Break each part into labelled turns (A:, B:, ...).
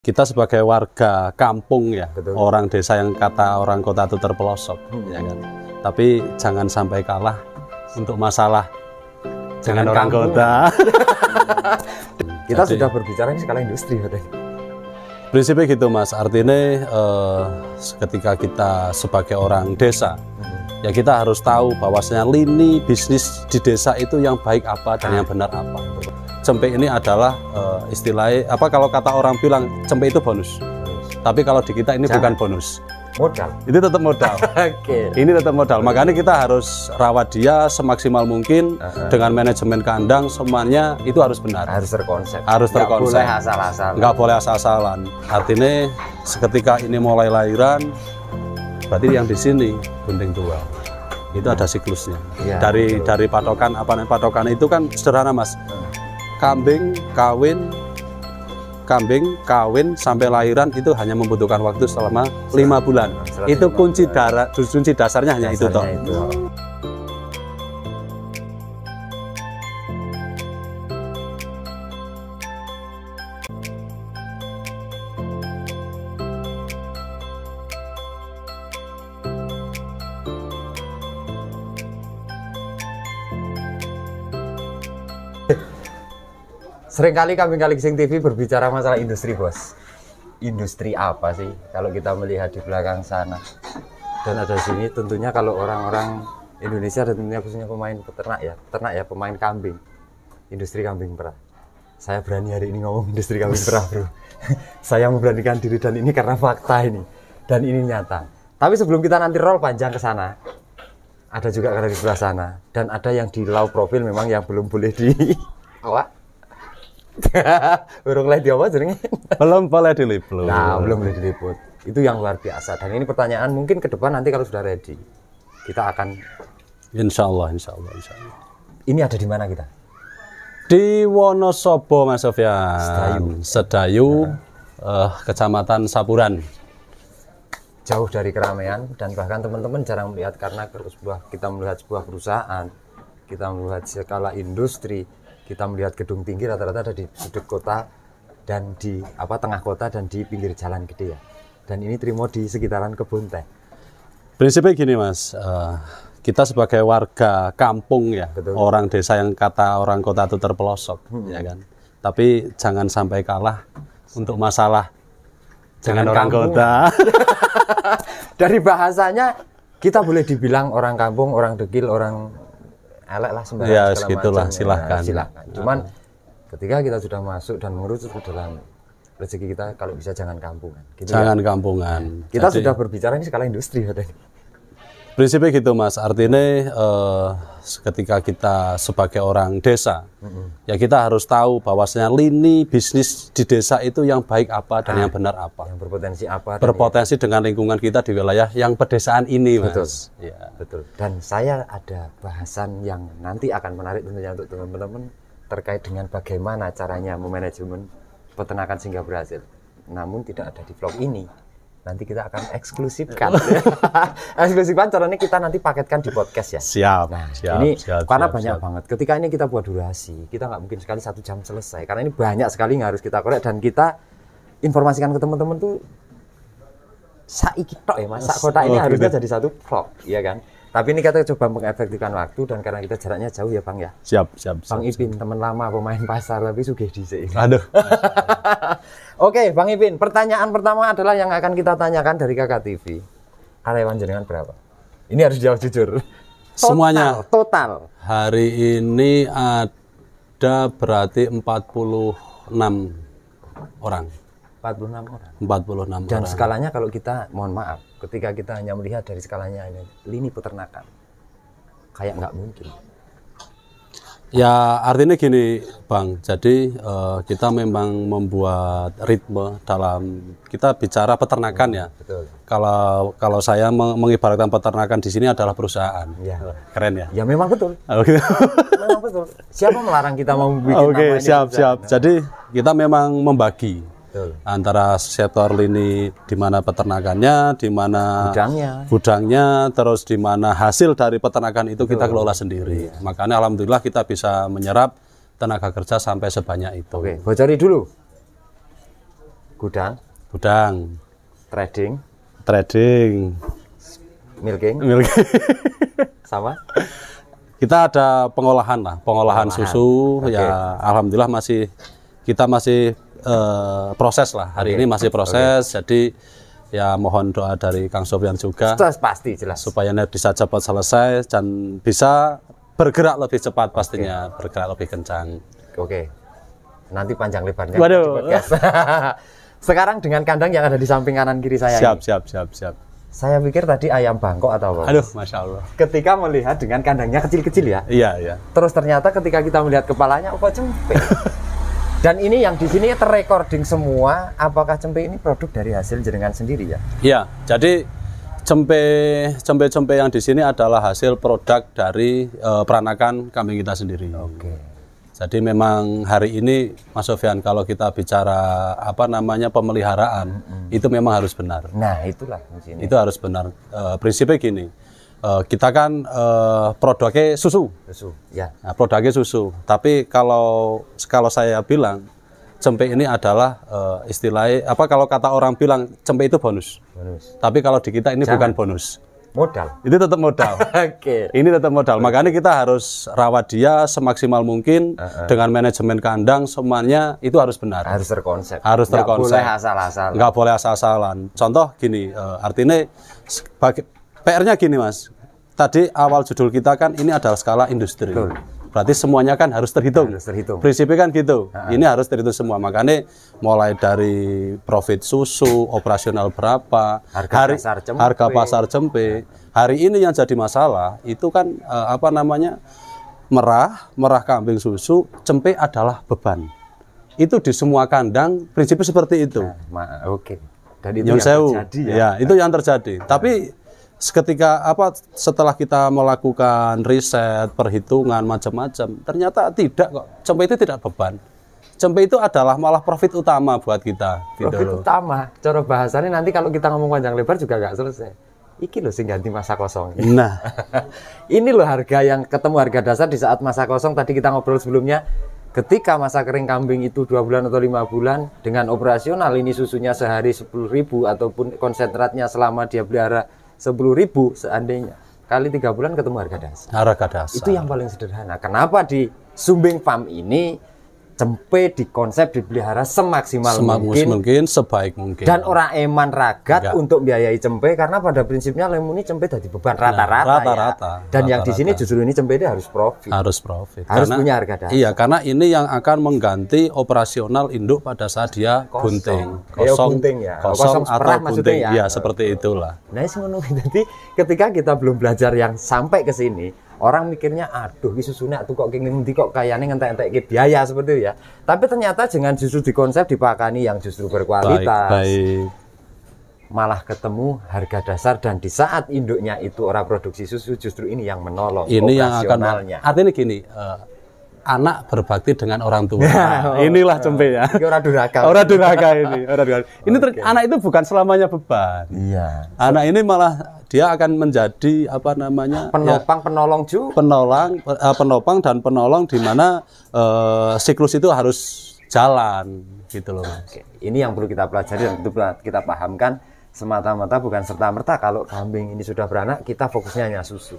A: Kita sebagai warga kampung ya,
B: betul.
A: Orang desa yang kata orang kota itu terpelosok, ya kan. Tapi jangan sampai kalah untuk masalah dengan orang
B: kampung.
A: kota.
B: Kita
A: Jadi,
B: sudah berbicara ini skala industri,
A: prinsipnya gitu Mas. Artinya ketika kita sebagai orang desa, ya kita harus tahu bahwasanya lini bisnis di desa itu yang baik apa dan yang benar apa. Cempe ini adalah istilahnya apa, kalau kata orang bilang cempe itu bonus. Tapi kalau di kita ini bukan bonus.
B: Modal.
A: Itu tetap modal.
B: Oke.
A: Ini tetap modal. Makanya kita harus rawat dia semaksimal mungkin dengan manajemen kandang, semuanya itu harus benar.
B: Harus terkonsep.
A: Harus terkonsep.
B: Nggak boleh asal-asalan.
A: Nggak boleh asal-asalan. Artinya seketika ini mulai lahiran, berarti yang di sini gunting tua. Itu ada siklusnya.
B: Ya,
A: dari patokan apa namanya, patokan itu kan sederhana Mas. Kambing kawin sampai lahiran itu hanya membutuhkan waktu selama 5 bulan. Itu kunci dasarnya hanya itu toh.
B: Seringkali kami Kalising TV berbicara masalah industri, Bos. Industri apa sih kalau kita melihat di belakang sana? Dan ada di sini tentunya kalau orang-orang Indonesia dan tentunya khususnya pemain peternak ya, pemain kambing. Industri kambing perah. Saya berani hari ini ngomong industri kambing perah, Bro. Saya memberanikan diri dan ini karena fakta ini. Dan ini nyata. Tapi sebelum kita nanti roll panjang ke sana, ada juga karena di sebelah sana. Dan ada yang di low profile memang yang belum boleh di awak. Burung lagi apa jenenge?
A: Belum boleh diliput.
B: Nah, belum boleh diliput. Itu yang luar biasa. Dan ini pertanyaan mungkin ke depan nanti kalau sudah ready, kita akan
A: Insya Allah.
B: Ini ada di mana kita?
A: Di Wonosobo, Mas Sofyan. Sedayu, Kecamatan Sapuran.
B: Jauh dari keramaian dan bahkan teman-teman jarang melihat karena kita melihat sebuah perusahaan, kita melihat skala industri. Kita melihat gedung tinggi rata-rata ada di sudut kota dan di tengah kota dan di pinggir jalan gede ya. Dan ini Trimo di sekitaran kebun teh.
A: Prinsipnya gini Mas, kita sebagai warga kampung ya, betul. Orang desa yang kata orang kota itu terpelosok, ya kan. Tapi jangan sampai kalah untuk masalah dengan orang kota.
B: Dari bahasanya kita boleh dibilang orang kampung, orang dekil, orang elek lah sembarang.
A: Ya, segitulah, silahkan.
B: Silahkan. Cuman ketika kita sudah masuk dan mengerucut ke dalam rezeki kita, kalau bisa jangan kampungan. Gitu
A: jangan
B: ya?
A: Kampungan.
B: Kita sudah berbicara ini skala industri.
A: Prinsipnya gitu Mas, artinya ketika kita sebagai orang desa, ya kita harus tahu bahwasanya lini bisnis di desa itu yang baik apa dan yang benar apa.
B: Yang berpotensi apa.
A: Berpotensi dengan lingkungan kita di wilayah yang pedesaan ini Mas.
B: Betul.
A: Ya.
B: Betul. Dan saya ada bahasan yang nanti akan menarik tentunya untuk teman-teman terkait dengan bagaimana caranya memanajemen peternakan sehingga berhasil. Namun tidak ada di vlog ini. Nanti kita akan eksklusifkan. Eksklusifkan caranya kita nanti paketkan di podcast ya.
A: Siap.
B: Nah,
A: siap,
B: ini
A: siap,
B: karena
A: siap,
B: banyak banget. Ketika ini kita buat durasi, kita nggak mungkin sekali 1 jam selesai. Karena ini banyak sekali yang harus kita korek dan kita informasikan ke teman-teman tuh saiki tok ya Mas. Sak kota ini harusnya jadi satu vlog, iya kan? Tapi ini kita coba mengefektifkan waktu dan karena kita jaraknya jauh ya Bang ya.
A: Siap.
B: Bang Ipin, teman lama pemain pasar tapi sugih dhisik.
A: Aduh.
B: Oke, Bang Ipin, pertanyaan pertama adalah yang akan kita tanyakan dari Kakak TV. Karyawan jenengan berapa? Ini harus jawab jujur.
A: Semuanya.
B: Total.
A: Hari ini ada berarti 46 orang.
B: 46 orang.
A: 46
B: Dan
A: orang.
B: skalanya kalau kita, mohon maaf, ketika kita hanya melihat dari skalanya ini, lini peternakan, kayak nggak mungkin.
A: Ya artinya gini Bang, jadi kita memang membuat ritme dalam kita bicara peternakan ya.
B: Betul.
A: Kalau saya mengibaratkan peternakan di sini adalah perusahaan.
B: Ya.
A: Keren ya?
B: Ya memang betul.
A: Oke.
B: Memang betul. Siapa melarang kita mau bikin
A: Oke,
B: nama ini
A: siap.
B: perusahaan?
A: Jadi kita memang membagi.
B: Betul.
A: Antara sektor lini di mana peternakannya, di mana gudangnya, terus di mana hasil dari peternakan itu kita kelola sendiri. Makanya alhamdulillah kita bisa menyerap tenaga kerja sampai sebanyak itu.
B: Oke, bocori dulu. gudang,
A: trading,
B: milking, sama.
A: Kita ada pengolahan susu.
B: Oke.
A: Ya alhamdulillah kita masih proses lah. Hari ini masih proses. Jadi ya mohon doa dari Kang Sofyan juga
B: Pasti jelas.
A: supaya bisa cepat selesai dan bisa bergerak lebih cepat pastinya, bergerak lebih kencang.
B: Oke. Nanti panjang lebarnya.
A: Waduh.
B: di podcast. Sekarang dengan kandang yang ada di samping kanan kiri saya ini.
A: Siap.
B: Saya pikir tadi ayam Bangkok atau apa?
A: Aduh, Masya Allah.
B: Ketika melihat dengan kandangnya kecil-kecil ya.
A: Iya.
B: Terus ternyata ketika kita melihat kepalanya, cempe. Dan ini yang di sini terrecording semua. Apakah cempe ini produk dari hasil jenengan sendiri ya?
A: Iya, jadi cempe yang di sini adalah hasil produk dari peranakan kambing kita sendiri.
B: Oke.
A: Jadi memang hari ini Mas Sofyan, kalau kita bicara pemeliharaan, itu memang harus benar.
B: Nah, itulah di sini.
A: Itu harus benar. Prinsipnya gini, kita kan produknya susu.
B: Ya.
A: Nah, produknya susu. Tapi kalau saya bilang cempe ini adalah istilahnya kalau kata orang bilang cempe itu bonus. Tapi kalau di kita ini bukan bonus.
B: Modal.
A: Itu tetap modal.
B: Oke.
A: Ini tetap modal. Makanya kita harus rawat dia semaksimal mungkin dengan manajemen kandang semuanya itu harus benar.
B: Harus terkonsep.
A: Harus terkonsep.
B: Nggak boleh asal-asalan.
A: Nggak boleh asal-asalan. Contoh gini, artinya PR-nya gini Mas. Tadi awal judul kita kan ini adalah skala industri.
B: Betul.
A: Berarti semuanya kan harus terhitung. Prinsipnya kan gitu. Ini harus terhitung semua. Makanya mulai dari profit susu, operasional berapa, harga pasar cempe. Hari ini yang jadi masalah itu kan merah kambing susu, cempe adalah beban. Itu di semua kandang prinsipnya seperti itu.
B: Oke. Dan itu yang terjadi ya.
A: Itu yang terjadi. Tapi setelah kita melakukan riset, perhitungan macam-macam, ternyata tidak kok. Cempe itu tidak beban. Cempe itu adalah malah profit utama buat kita.
B: Profit utama. Cara bahasannya nanti kalau kita ngomong panjang lebar juga nggak selesai. Iki loh sing ganti masa kosong.
A: Nah,
B: ini loh harga yang ketemu harga dasar di saat masa kosong. Tadi kita ngobrol sebelumnya. Ketika masa kering kambing itu 2 bulan atau 5 bulan dengan operasional ini susunya sehari 10.000 ataupun konsentratnya selama dia pelihara 10.000 seandainya kali 3 bulan ketemu harga dasar. Itu yang paling sederhana. Kenapa di Sumbing Farm ini cempe dikonsep dipelihara semaksimal mungkin,
A: sebaik mungkin.
B: Dan orang eman ragat untuk biayai cempe karena pada prinsipnya lemuni cempe jadi beban rata-rata. Dan yang di sini justru ini cempe harus profit.
A: Harus
B: punya harga dasar.
A: Iya, karena ini yang akan mengganti operasional induk pada saat dia bunting. Kosong atau bunting. Ya, seperti itulah.
B: Nah, jadi ketika kita belum belajar yang sampai ke sini, orang mikirnya, aduh, ini susunya tuh kok ngendi kok kayaknya ngentek-entek biaya seperti itu ya. Tapi ternyata dengan justru dikonsep dipakani yang justru berkualitas.
A: Baik.
B: Malah ketemu harga dasar dan di saat induknya itu orang produksi susu justru ini yang menolong
A: ini yang akan artinya gini, anak berbakti dengan orang tua. Inilah cempe ya.
B: Orang
A: durhaka ini. Ini anak itu bukan selamanya beban.
B: Iya.
A: Anak ini malah dia akan menjadi
B: penolong juga.
A: Penopang dan penolong di mana siklus itu harus jalan gitu loh.
B: Oke. Ini yang perlu kita pelajari dan itu kita pahamkan semata-mata bukan serta-merta kalau kambing ini sudah beranak kita fokusnya hanya susu.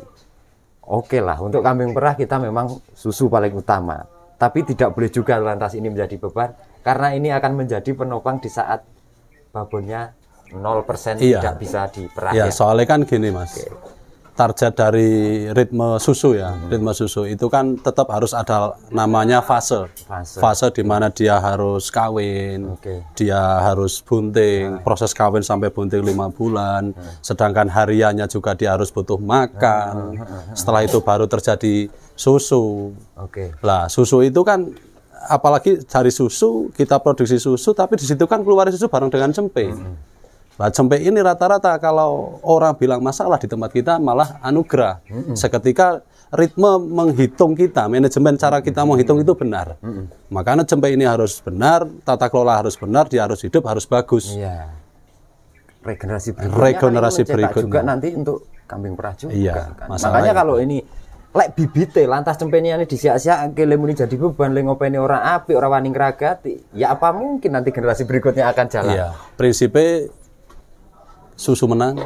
B: Oke lah, untuk kambing perah kita memang susu paling utama. Tapi tidak boleh juga lantas ini menjadi beban karena ini akan menjadi penopang di saat babonnya 0% tidak bisa diperah.
A: Iya, soalnya kan gini Mas. Target dari ritme susu ya, ritme susu itu kan tetap harus ada namanya fase di mana dia harus kawin, dia harus bunting, proses kawin sampai bunting 5 bulan, sedangkan hariannya juga dia harus butuh makan, setelah itu baru terjadi susu. Lah susu itu kan apalagi dari susu kita produksi susu, tapi di situ kan keluar susu bareng dengan cempe. Nah, cempe ini rata-rata kalau orang bilang masalah di tempat kita malah anugerah. Seketika ritme menghitung kita, manajemen cara kita menghitung itu benar. Makanya cempe ini harus benar, tata kelola harus benar, dia harus hidup, harus bagus.
B: Iya. Regenerasi
A: berikutnya
B: juga nanti untuk kambing perah juga.
A: Iya,
B: kan. Makanya kalau ini lek bibite lantas cempeniane disiak-siak lemuni jadi beban le ngopeni ora apik ora wani ngragati ya apa mungkin nanti generasi berikutnya akan jalan.
A: Iya, prinsipnya susu menang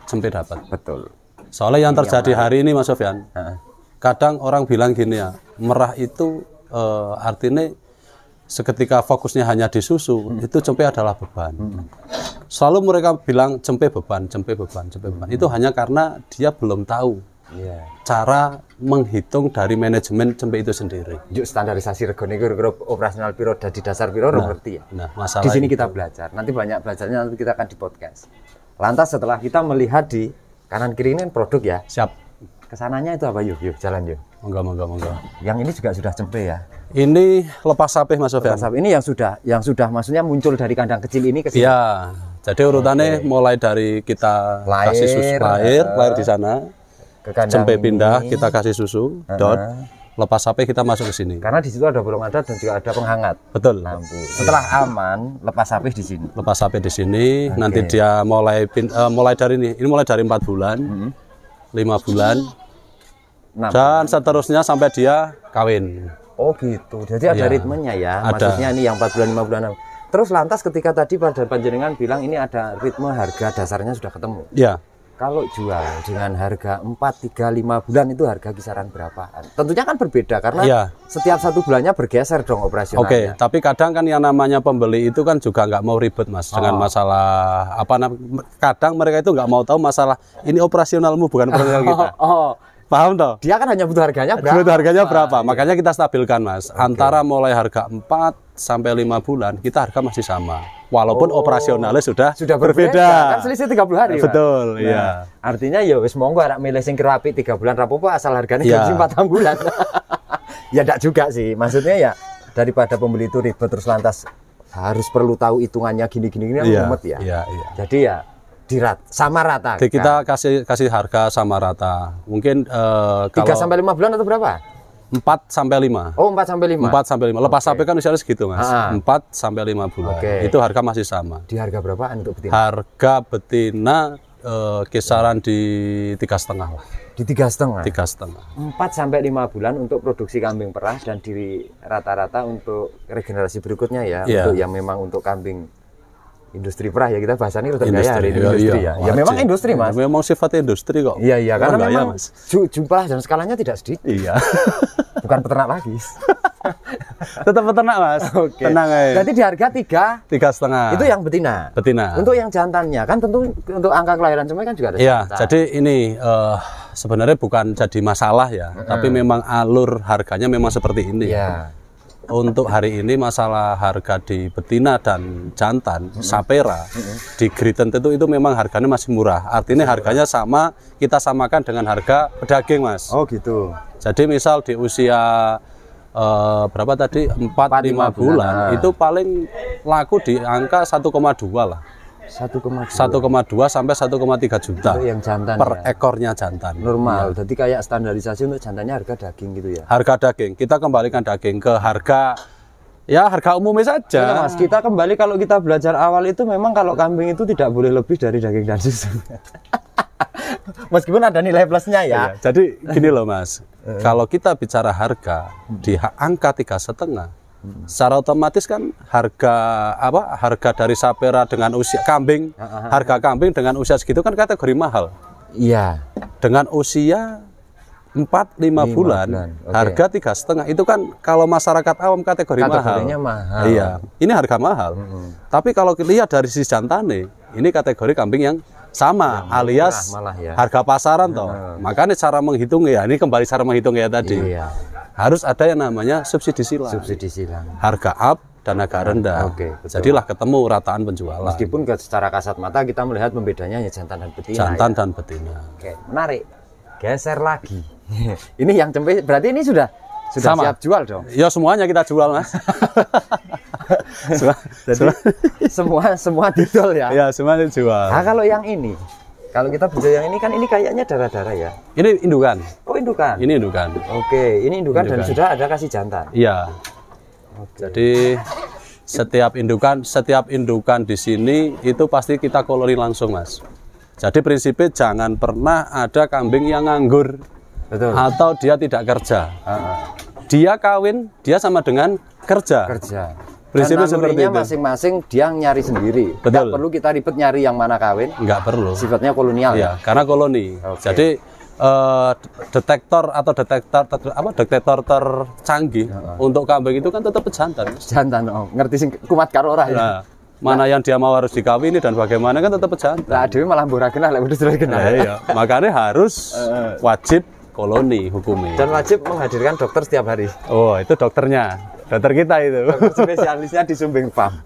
A: cempe dapat.
B: Betul.
A: Soalnya yang terjadi hari ini Mas Sofyan, kadang orang bilang gini ya, merah itu artinya seketika fokusnya hanya di susu, itu cempe adalah beban. Selalu mereka bilang cempe beban, cempe beban, cempe beban. Itu hanya karena dia belum tahu cara menghitung dari manajemen cempe itu sendiri.
B: Juk standarisasi regane kira-kira operasional piro di dasar piro ngerti ya.
A: Nah, masalah
B: di sini
A: itu.
B: kita belajar. Nanti banyak belajarnya nanti kita akan di podcast. Lantas setelah kita melihat di kanan kiri ini produk ya.
A: Siap.
B: Kesananya itu apa yuk jalan yuk.
A: Monggo.
B: Yang ini juga sudah cempe ya.
A: Ini lepas sapeh Mas Sofyan.
B: Ini yang sudah maksudnya muncul dari kandang kecil ini ke sini.
A: Iya. Jadi urutannya mulai dari kita kasih susu lahir di sana.
B: Ke kandang
A: Cempe
B: ini.
A: pindah, kita kasih susu, lepas sampai kita masuk ke sini.
B: Karena di situ ada bolong ada dan juga ada penghangat.
A: Betul.
B: Lampu. Setelah aman, lepas sapeh di sini.
A: Lepas sampai di sini, nanti dia mulai dari ini mulai dari 4 bulan, 5 bulan,
B: 6.
A: dan seterusnya sampai dia kawin.
B: Oh gitu. Jadi ada ritmenya ya. Maksudnya ini yang 4 bulan, 5 bulan. Terus lantas ketika tadi pada panjenengan bilang ini ada ritme harga dasarnya sudah ketemu.
A: Ya.
B: Kalau jual dengan harga 4, 3, 5 bulan itu harga kisaran berapaan? Tentunya kan berbeda karena setiap 1 bulannya bergeser dong operasionalnya.
A: Oke, tapi kadang kan yang namanya pembeli itu kan juga nggak mau ribet Mas dengan masalah kadang mereka itu nggak mau tahu masalah ini operasionalmu bukan operasional kita. Paham toh?
B: Dia kan hanya butuh harganya berapa?
A: Butuh harganya berapa? Makanya kita stabilkan Mas. Antara mulai harga 4 sampai 5 bulan kita harga masih sama. Walaupun operasionalnya sudah berbeda.
B: Kan selisih 30 hari.
A: Betul,
B: Pak.
A: iya.
B: Artinya ya wis monggo arek milih sing kerapi 3 bulan rapopo asal harganya gaji 4 bulan. Ya enggak juga sih. Maksudnya ya daripada pembeli itu ribet terus lantas harus perlu tahu hitungannya gini-gini rumet ya.
A: Iya.
B: Jadi ya sama rata.
A: Jadi kita kasih harga sama rata. Mungkin
B: 3 sampai 5 bulan atau berapa?
A: 4 sampai 5.
B: Oh, 4 sampai 5.
A: 4 sampai 5. Lepas sampai kan usianya segitu, Mas. 4 sampai 5 bulan. Itu harga masih sama.
B: Di harga berapaan untuk betina?
A: Harga betina kisaran di 3,5 lah.
B: Di 3,5.
A: 3,5.
B: 4 sampai 5 bulan untuk produksi kambing perah dan di rata-rata untuk regenerasi berikutnya ya, untuk yang memang untuk kambing industri perah ya, kita bahasannya udah gaya hari ini industri ya. Ya memang industri Mas.
A: Memang sifatnya industri kok.
B: Iya karena memang jumlah dan skalanya tidak sedikit.
A: Iya.
B: Bukan peternak lagi.
A: Tetap peternak Mas. Tenang aja.
B: Berarti di harga
A: 3,5.
B: Itu yang betina. Untuk yang jantannya kan tentu untuk angka kelahiran semua kan juga ada.
A: Iya. Jadi ini sebenarnya bukan jadi masalah ya, tapi memang alur harganya memang seperti ini.
B: Iya.
A: Untuk hari ini masalah harga di betina dan jantan sapera di Griten itu memang harganya masih murah. Artinya harganya sama, kita samakan dengan harga pedaging Mas.
B: Oh gitu.
A: Jadi misal di usia berapa tadi 4-5 bulan itu paling laku di angka 1,2 lah. 1,2 sampai 1,3 juta
B: untuk yang jantan
A: per ekornya jantan.
B: Normal. Jadi kayak standarisasi untuk jantannya harga daging gitu ya.
A: Harga daging. Kita kembalikan daging ke harga umumnya saja.
B: Mas, kita kembali kalau kita belajar awal itu memang kalau kambing itu tidak boleh lebih dari daging dan susu. Meskipun ada nilai plusnya ya.
A: Jadi gini loh Mas. Kalau kita bicara harga di angka 3,5, secara otomatis kan harga dari sapera dengan usia kambing, harga kambing dengan usia segitu kan kategori mahal.
B: Iya.
A: Dengan usia 4-5 bulan, harga 3,5 itu kan kalau masyarakat awam kategorinya
B: mahal.
A: Iya, ini harga mahal. Tapi kalau kita lihat dari sisi jantane, ini kategori kambing yang sama, alias harga pasaran toh. Makanya cara menghitung ya, ini kembali cara menghitung ya tadi.
B: Iya.
A: Harus ada yang namanya subsidi silang. Harga up dan harga rendah. Jadilah ketemu rataan penjualan.
B: Meskipun secara kasat mata kita melihat pembedanya hanya jantan dan betina.
A: Jantan dan betina.
B: Oke, menarik. Geser lagi. Ini yang cempe berarti ini sudah
A: sama.
B: Siap jual dong.
A: Ya semuanya kita jual Mas.
B: Jadi semua didol ya.
A: Ya semuanya dijual.
B: Nah kalau yang ini. Kalau kita bicara yang ini kan ini kayaknya darah-darah ya.
A: Ini indukan.
B: Oh indukan.
A: Ini indukan.
B: Oke, ini indukan dan sudah ada kasih jantan.
A: Iya. Jadi setiap indukan di sini itu pasti kita koloni langsung Mas. Jadi prinsipnya jangan pernah ada kambing yang nganggur.
B: Betul.
A: atau dia tidak kerja. Dia kawin, dia sama dengan kerja. Prinsipnya
B: Dan
A: seperti itu.
B: Masing-masing dia nyari sendiri.
A: Betul.
B: Nggak perlu kita ribet nyari yang mana kawin.
A: Nggak perlu.
B: Sifatnya kolonial ya.
A: Iya, karena koloni.
B: Oke.
A: Jadi detektor tercanggih untuk kambing itu kan tetap pejantan.
B: Jantan, ngerti sing kumat karo ora ya.
A: Nah, mana yang dia mau harus dikawini dan bagaimana kan tetap pejantan.
B: Lah dhewe malah mbok ra kenal lek wedhus ra kenal.
A: Nah, iya, makanya harus wajib koloni hukumnya.
B: Dan wajib menghadirkan dokter setiap hari.
A: Oh, itu dokternya. Dokter kita itu.
B: Spesialisnya di Sumbing Farm.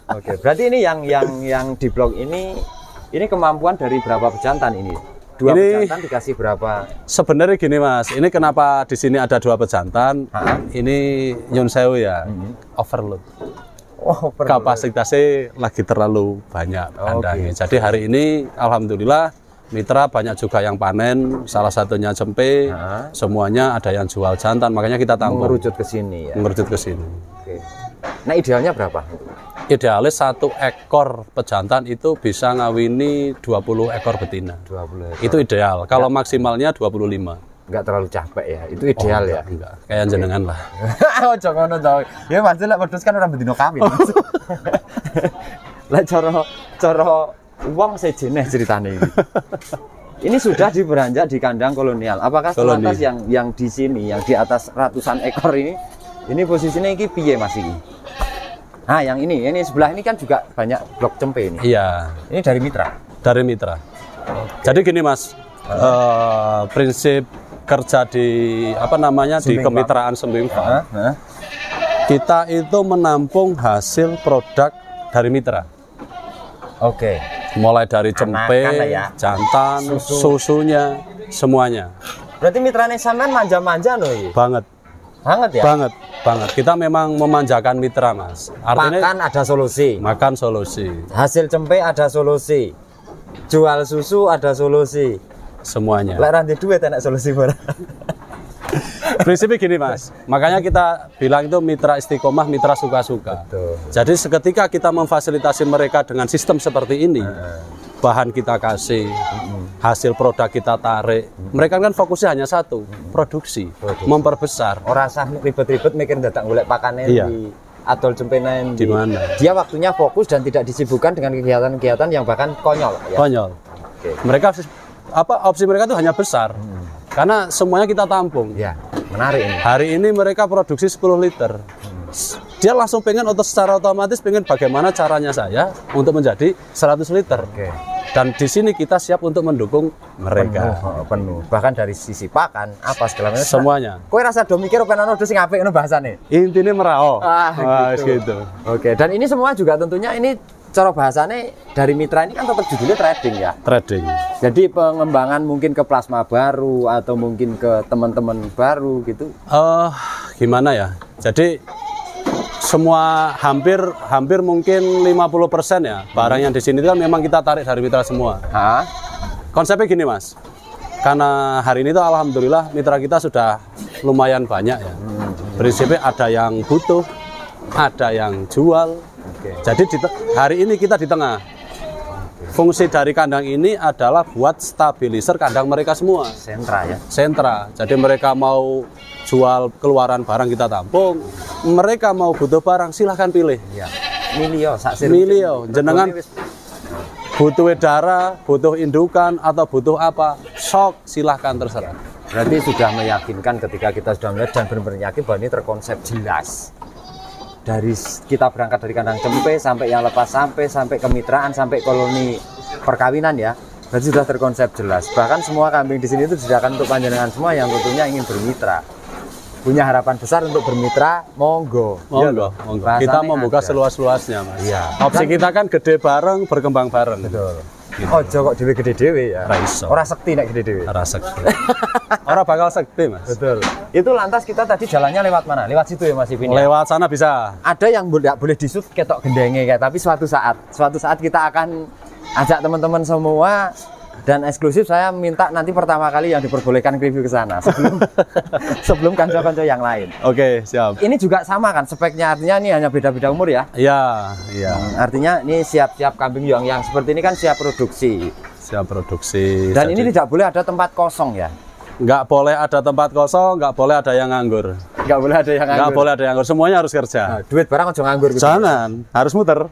B: Oke, berarti ini yang di blog ini kemampuan dari berapa pejantan ini? Dua
A: Ini-
B: pejantan dikasih berapa?
A: Sebenarnya gini Mas, ini kenapa di sini ada 2 pejantan? Ini nyun sewu ya, overload.
B: Oh,
A: Kapasitasnya lagi terlalu banyak kandangnya. Jadi hari ini alhamdulillah mitra banyak juga yang panen, salah satunya cempe, semuanya ada yang jual jantan, makanya kita tampung
B: merucut ke sini ya.
A: mengerucut ke sini.
B: Oke. Nah, idealnya berapa?
A: Idealis 1 ekor pejantan itu bisa ngawini 20 ekor betina.
B: 20.
A: Itu ideal. Kalau maksimalnya 25.
B: Enggak terlalu capek ya. Itu ideal ya.
A: Enggak, kayak jenengan lah.
B: Oh, jangan ngono to. Ya pasti lek wedhus kan ora bedino kawin. Lek cara wong sejenis ceritane ini. Ini sudah diberanjak di kandang kolonial. Apakah
A: Koloni.
B: selantas yang di sini, yang di atas ratusan ekor ini posisinya iki piye Mas iki? Nah, yang ini sebelah ini kan juga banyak blok cempe ini.
A: Iya,
B: Ini dari mitra.
A: dari mitra. Jadi gini Mas, prinsip kerja di di
B: Sumbing
A: kemitraan Sumbing Farm,
B: Hah?
A: kita itu menampung hasil produk dari mitra.
B: Oke.
A: Mulai dari cempe,
B: Anakan lah ya.
A: jantan, susunya, semuanya.
B: Berarti mitrane sampean manja-manja loh iki.
A: Banget,
B: Banget ya?
A: banget, banget. Kita memang memanjakan mitra Mas. Artinya
B: Makan ada solusi.
A: makan solusi,
B: Hasil cempe ada solusi. Jual susu ada solusi.
A: semuanya.
B: Lek ra ndek duit enak solusi ora.
A: Prinsipnya gini Mas, makanya kita bilang itu mitra istiqomah, mitra suka-suka.
B: Betul.
A: Jadi seketika kita memfasilitasi mereka dengan sistem seperti ini, bahan kita kasih, hasil produk kita tarik, mereka kan fokusnya hanya satu, produksi, memperbesar.
B: Ora usah ribet-ribet mikir dadak golek pakane
A: Iya.
B: di atol cempene
A: Di mana?
B: Dia waktunya fokus dan tidak disibukkan dengan kegiatan-kegiatan yang bahkan konyol ya.
A: Konyol.
B: Oke.
A: Mereka opsi mereka itu hanya besar, karena semuanya kita tampung.
B: Ya, menarik ini.
A: Hari ini mereka produksi 10 liter. Dia langsung pengen secara otomatis pengen bagaimana caranya saya untuk menjadi 100 liter.
B: Oke.
A: Dan di sini kita siap untuk mendukung mereka.
B: Penuh. Bahkan dari sisi pakan, apa segala macam.
A: Semuanya.
B: Kowe rasa do mikir ben ono sing apik ngono bahasane.
A: Intinya merao.
B: Gitu.
A: Gitu.
B: Oke, dan ini semua juga tentunya ini cara bahasane dari mitra ini kan tetap judulnya trading ya.
A: Trading.
B: Jadi pengembangan mungkin ke plasma baru atau mungkin ke teman-teman baru gitu.
A: Gimana ya? Jadi semua hampir mungkin 50% ya barang yang di sini itu kan memang kita tarik dari mitra semua.
B: Hah?
A: Konsepnya gini Mas, karena hari ini tuh alhamdulillah mitra kita sudah lumayan banyak ya. Prinsipnya ada yang butuh, ada yang jual. Jadi hari ini kita di tengah. Fungsi dari kandang ini adalah buat stabilizer kandang mereka semua.
B: Sentra ya.
A: Sentra. Jadi mereka mau jual keluaran barang kita tampung, mereka mau butuh barang silahkan pilih.
B: Iya. Milio sak
A: Milio, jenengan butuh darah, butuh indukan atau butuh apa, sok silahkan terserah.
B: Berarti sudah meyakinkan ketika kita sudah melihat dan benar-benar yakin bahwa ini terkonsep jelas. Dari kita berangkat dari kandang cempe sampai yang lepas sampai kemitraan sampai koloni perkawinan ya. Berarti sudah terkonsep jelas. Bahkan semua kambing di sini itu disediakan untuk panjenengan semua yang tentunya ingin bermitra. Punya harapan besar untuk bermitra, monggo.
A: Monggo, monggo. Kita membuka seluas-luasnya, Mas.
B: Iya.
A: Opsi kita kan gede bareng, berkembang bareng.
B: Betul. Ojo kok dhewe gede-dhewe ya.
A: Ora iso.
B: Ora sekti nek gede-dhewe.
A: Ora sekti. Ora bakal sekti, Mas.
B: Betul. Itu lantas kita tadi jalannya lewat mana? Lewat situ ya Mas Ipin ya?
A: Lewat sana bisa.
B: Ada yang tidak boleh disut ketok gendenge kayak, tapi suatu saat kita akan ajak teman-teman semua dan eksklusif saya minta nanti pertama kali yang diperbolehkan review ke sana sebelum kanca-kanca yang lain.
A: Oke, siap.
B: Ini juga sama kan speknya, artinya ini hanya beda-beda umur ya?
A: Iya, iya.
B: Artinya ini siap-siap kambing yang seperti ini kan siap produksi.
A: Siap produksi.
B: Dan ini tidak boleh ada tempat kosong ya?
A: Nggak boleh ada tempat kosong, nggak boleh ada yang nganggur.
B: Nggak boleh ada yang nganggur.
A: Nggak boleh ada yang nganggur, semuanya harus kerja.
B: Nah, duit barang aja nganggur gitu.
A: Jangan, harus muter.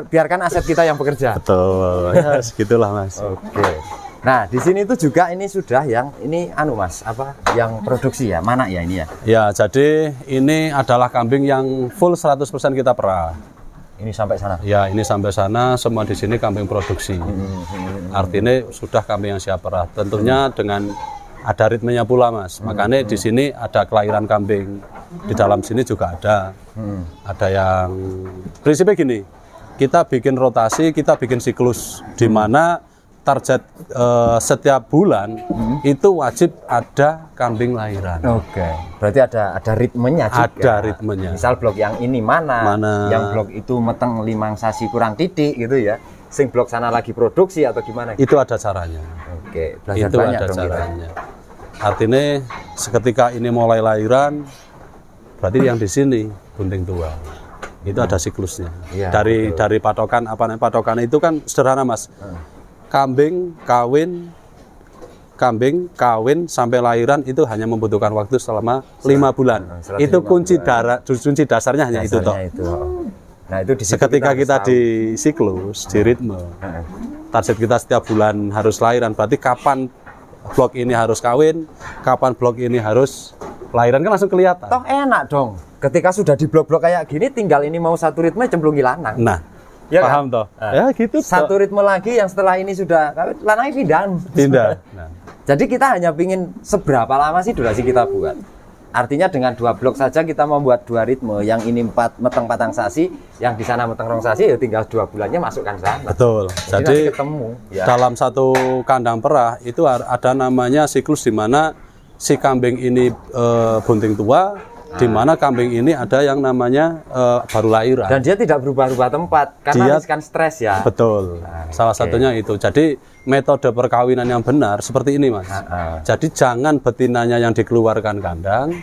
B: Biarkan aset kita yang bekerja.
A: Betul, ya segitulah Mas.
B: Oke. Nah, di sini tuh juga ini sudah yang ini anu Mas, apa? Yang produksi ya? Mana ya ini ya?
A: Ya, jadi ini adalah kambing yang full 100% kita perah.
B: Ini sampai sana.
A: Ya, ini sampai sana semua di sini kambing produksi. Artinya sudah kambing yang siap perah. Tentunya dengan ada ritmenya pula Mas. Makanya di sini ada kelahiran kambing. Di dalam sini juga ada. Ada yang prinsipnya gini. Kita bikin rotasi, kita bikin siklus di mana target setiap bulan itu wajib ada kambing lahiran.
B: Oke. Berarti ada ritmenya juga.
A: Ada ritmenya.
B: Misal blok yang ini mana? Yang blok itu meteng 5 sasi kurang titik gitu ya. Sing blok sana lagi produksi atau gimana?
A: Itu ada caranya.
B: Oke, belajar
A: Itu
B: banyak
A: ada
B: dong
A: caranya. Artinya seketika ini mulai lahiran, berarti yang di sini bunting tua. Itu ada siklusnya.
B: Ya,
A: dari patokan apa namanya? Patokan itu kan sederhana Mas. Kambing kawin sampai lahiran itu hanya membutuhkan waktu selama 5 bulan. Itu kunci dasarnya hanya itu toh.
B: Nah, itu
A: seketika kita di siklus, di ritme. Target kita setiap bulan harus lahiran. Berarti kapan blok ini harus kawin, kapan blok ini harus lahiran kan langsung kelihatan.
B: Toh enak dong. Ketika sudah di blok-blok kayak gini, tinggal ini mau satu ritme cemplungi lanang.
A: Nah, ya paham kan? Toh? Ya gitu.
B: Satu ritme lagi yang setelah ini sudah lanangnya pindah.
A: Nah.
B: Jadi kita hanya pingin seberapa lama sih durasi kita buat. Artinya dengan 2 blok saja kita membuat 2 ritme. Yang ini 4 meteng patang sasi, yang di sana meteng rong sasi, ya tinggal 2 bulannya masukkan sana.
A: Betul. Jadi
B: ketemu. Ya.
A: Dalam satu kandang perah itu ada namanya siklus di mana si kambing ini bunting tua. Di mana kambing ini ada yang namanya baru lahiran.
B: Dan dia tidak berubah-ubah tempat karena riskan stres ya.
A: Betul. Salah satunya itu. Jadi metode perkawinan yang benar seperti ini Mas. Jadi jangan betinanya yang dikeluarkan kandang,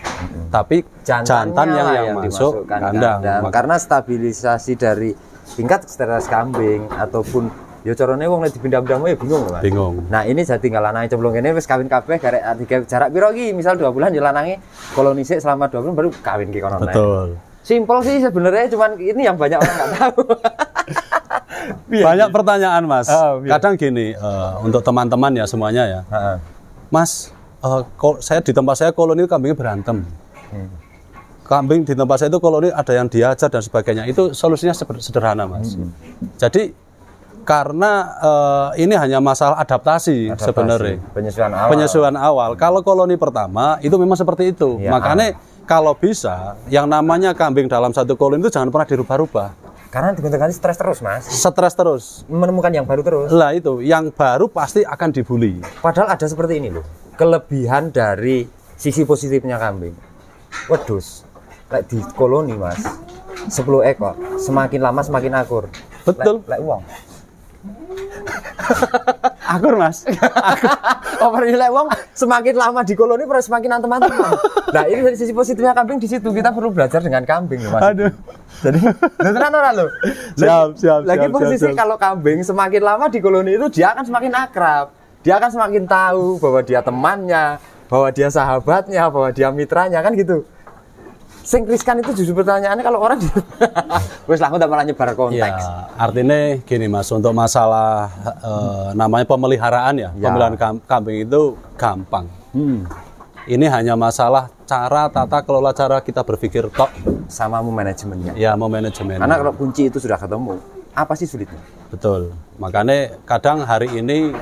A: tapi jantannya yang masuk kandang.
B: Karena stabilisasi dari tingkat stres kambing ataupun ya carane wong nek dipindah-pindah ya bingung Mas.
A: Bingung.
B: Nah, ini jadi tinggal lanange cemplung kene wis kawin kabeh garek jarak piro iki? Misal 2 bulan ya lanange koloni sik selama 2 bulan baru kawin ki kono.
A: Betul.
B: Simpel sih sebenarnya, cuman ini yang banyak orang nggak tahu.
A: Banyak pertanyaan Mas. Kadang gini untuk teman-teman ya semuanya ya. Mas, saya di tempat saya koloni kambingnya berantem. Kambing di tempat saya itu koloni ada yang diajar dan sebagainya. Itu solusinya sederhana Mas. Jadi karena ini hanya masalah adaptasi sebenarnya. Penyesuaian awal. Kalau koloni pertama itu memang seperti itu. Ya, makanya kalau bisa yang namanya kambing dalam satu koloni itu jangan pernah dirubah-rubah.
B: Karena digonta-ganti stres terus Mas.
A: Stres terus.
B: Menemukan yang baru terus.
A: Lah itu, yang baru pasti akan dibully.
B: Padahal ada seperti ini loh. Kelebihan dari sisi positifnya kambing. Wedus. Kayak di koloni Mas. 10 ekor. Semakin lama semakin akur.
A: Betul.
B: Lek uang.
A: Akur Mas.
B: Nilai uang semakin lama di koloni semakin teman-teman. Nah, ini dari sisi positifnya kambing di situ kita perlu belajar dengan kambing Mas.
A: Aduh.
B: Jadi beneran ora lho.
A: Siap.
B: Lagi posisi kalau kambing semakin lama di koloni itu dia akan semakin akrab. Dia akan semakin tahu bahwa dia temannya, bahwa dia sahabatnya, bahwa dia mitranya kan gitu. Sing riskan itu justru pertanyaannya kalau orang wes lah aku udah malah nyebar konteks.
A: Ya, artinya gini Mas, untuk masalah namanya pemeliharaan ya. Pemeliharaan kambing itu gampang. Ini hanya masalah cara tata kelola, cara kita berpikir tok
B: sama manajemennya.
A: Ya, manajemen.
B: Karena kalau kunci itu sudah ketemu, apa sih sulitnya?
A: Betul. Makanya kadang hari ini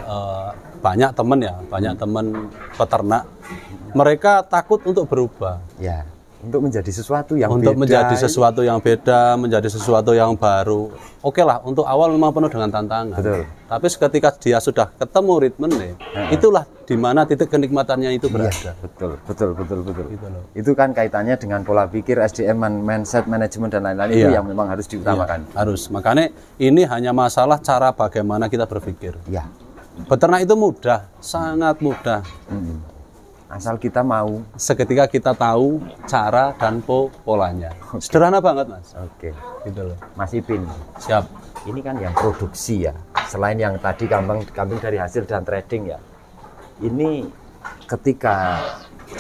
A: banyak teman peternak, mereka takut untuk berubah.
B: Ya. Untuk menjadi sesuatu yang
A: beda, menjadi sesuatu yang baru. Oke lah, untuk awal memang penuh dengan tantangan.
B: Betul.
A: Tapi ketika dia sudah ketemu ritmenya, itulah di mana titik kenikmatannya itu berada.
B: Betul. Gitu loh. Itu kan kaitannya dengan pola pikir, SDM, mindset, manajemen dan lain-lain itu yang memang harus diutamakan.
A: Harus. Makanya ini hanya masalah cara bagaimana kita berpikir.
B: Ya.
A: Beternak itu mudah, sangat mudah.
B: Asal kita mau.
A: Seketika kita tahu cara dan polanya. Sederhana banget Mas.
B: Oke.
A: Gitu loh.
B: Mas Ipin.
A: Siap.
B: Ini kan yang produksi ya. Selain yang tadi kambing dari hasil dan trading ya. Ini ketika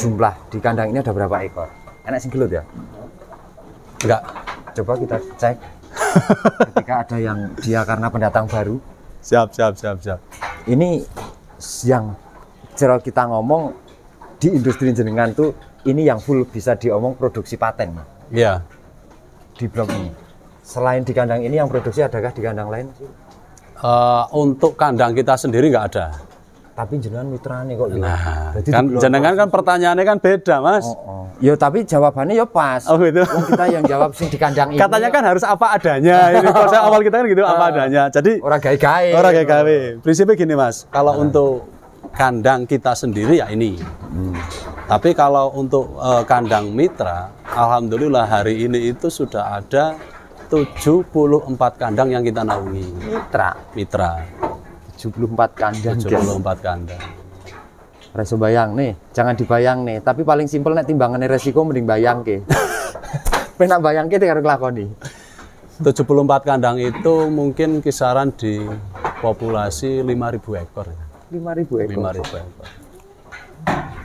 B: jumlah di kandang ini ada berapa ekor? Enak sing gelut ya?
A: Enggak.
B: Coba kita cek. Ketika ada yang dia karena pendatang baru.
A: Siap.
B: Ini yang cara kita ngomong di industri jenengan tuh ini yang full bisa diomong produksi paten.
A: Iya.
B: Di blok ini. Selain di kandang ini yang produksi adakah di kandang lain?
A: Untuk kandang kita sendiri nggak ada.
B: Tapi jenengan mitrane kok.
A: Nah, kan jenengan kan pertanyaannya kan beda, Mas.
B: Ya tapi jawabannya ya pas.
A: Oh gitu.
B: Kita yang jawab sing di kandang ini.
A: Katanya kan harus apa adanya. Ini konsep awal kita kan gitu, apa adanya. Jadi
B: orang gawe-gawe.
A: Orang gawe-gawe. Prinsipnya gini, Mas. Kalau untuk kandang kita sendiri ya ini. Tapi kalau untuk kandang mitra, alhamdulillah hari ini itu sudah ada 74 kandang yang kita naungi. Mitra.
B: 74 kandang.
A: 74 kandang.
B: Reso bayang nih, jangan dibayang nih. Tapi paling simpel nek timbangannya resiko mending bayang ke. Penak bayang ke karo nglakoni.
A: 74 kandang itu mungkin kisaran di populasi 5.000 ekor.
B: 5.000 ekor.
A: 5.000 ekor.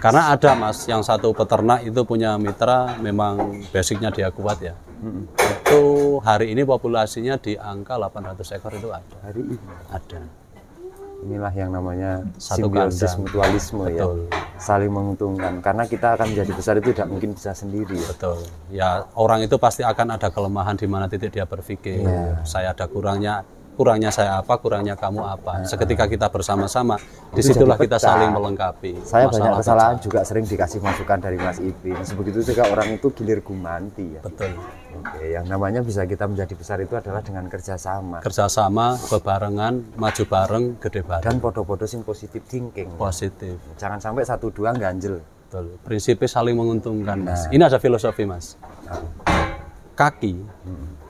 A: Karena ada, Mas, yang satu peternak itu punya mitra, memang basicnya dia kuat ya. Itu hari ini populasinya di angka 800 ekor itu ada.
B: Hari ini
A: ada.
B: Inilah yang namanya
A: Satu
B: simbiosis
A: kandang.
B: mutualisme.
A: Betul.
B: Ya, saling menguntungkan. Karena kita akan menjadi besar itu tidak mungkin bisa sendiri. Ya.
A: Betul. Ya, orang itu pasti akan ada kelemahan di mana titik dia berpikir.
B: Iya.
A: Saya ada kurangnya saya apa, kurangnya kamu apa. Seketika kita bersama-sama, disitulah kita saling melengkapi.
B: Saya banyak kesalahan
A: pecah.
B: juga sering dikasih masukan dari Mas Ipin. Sebegitu juga orang itu gilir gumanti ya.
A: Betul.
B: Oke, yang namanya bisa kita menjadi besar itu adalah dengan kerjasama.
A: Kerjasama, bebarengan, maju bareng, gede bareng.
B: Dan podo-podo sing positif thinking.
A: Positif.
B: Jangan sampai 1-2 ganjel.
A: Betul. Prinsipnya saling menguntungkan, Mas. Ini ada filosofi, Mas. Kaki,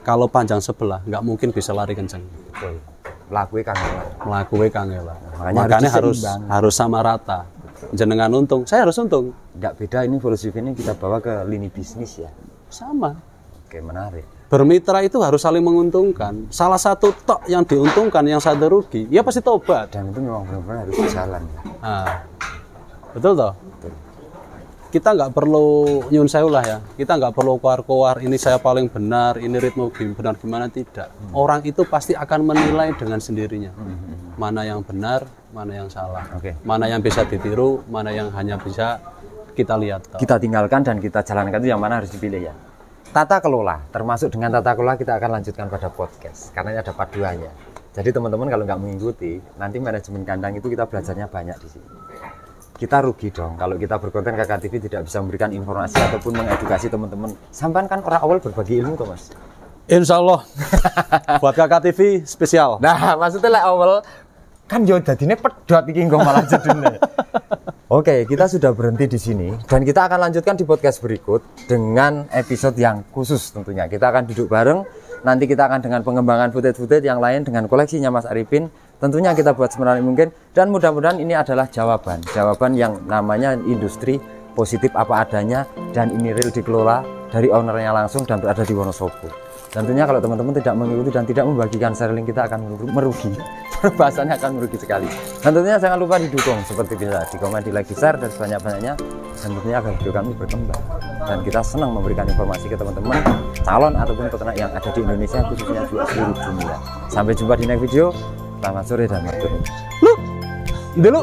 A: kalau panjang sebelah, nggak mungkin bisa lari kenceng.
B: Betul. Lakuin kangelan.
A: Melakukan kangelan.
B: Makanya
A: harus sama rata. Jenengan untung, saya harus untung.
B: Nggak beda, ini filosofi ini kita bawa ke lini bisnis ya.
A: Sama.
B: Oke, menarik.
A: Bermitra itu harus saling menguntungkan. Salah satu tok yang diuntungkan, yang satu rugi, ya pasti tobat.
B: Dan itu memang benar-benar harus berjalan ya.
A: Nah, betul toh?
B: Betul.
A: Kita nggak perlu nyun sewu lah ya. Kita nggak perlu koar-koar, ini saya paling benar, ini ritme benar gimana, tidak. Orang itu pasti akan menilai dengan sendirinya. Mana yang benar, mana yang salah. Mana yang bisa ditiru, mana yang hanya bisa kita lihat.
B: Kita tinggalkan dan kita jalankan itu yang mana harus dipilih ya. Tata kelola, termasuk dengan tata kelola kita akan lanjutkan pada podcast karena ini ada paduannya. Jadi teman-teman kalau nggak mengikuti, nanti manajemen kandang itu kita belajarnya banyak di sini. Kita rugi dong kalau kita berkonten KK TV tidak bisa memberikan informasi ataupun mengedukasi teman-teman. Sampai kan orang awal berbagi ilmu tuh Mas.
A: Insya Allah buat KK TV spesial.
B: Nah maksudnya lah awal kan yo dadine pedot iki engko malah jedine. Oke, kita sudah berhenti di sini dan kita akan lanjutkan di podcast berikut dengan episode yang khusus tentunya. Kita akan duduk bareng, nanti kita akan dengan pengembangan footage-footage yang lain dengan koleksinya Mas Arifin. Tentunya kita buat semenarik mungkin dan mudah-mudahan ini adalah jawaban yang namanya industri positif apa adanya dan ini real dikelola dari ownernya langsung dan berada di Wonosobo. Tentunya kalau teman-teman tidak mengikuti dan tidak membagikan share link kita akan merugi. Bahasannya akan merugi sekali. Dan tentunya jangan lupa didukung seperti biasa, di komen, di like, di share dan sebanyak-banyaknya. Dan tentunya agar video kami berkembang. Dan kita senang memberikan informasi ke teman-teman calon ataupun peternak yang ada di Indonesia khususnya juga seluruh dunia. Sampai jumpa di next video. Selamat sore dan matur.
A: Lu,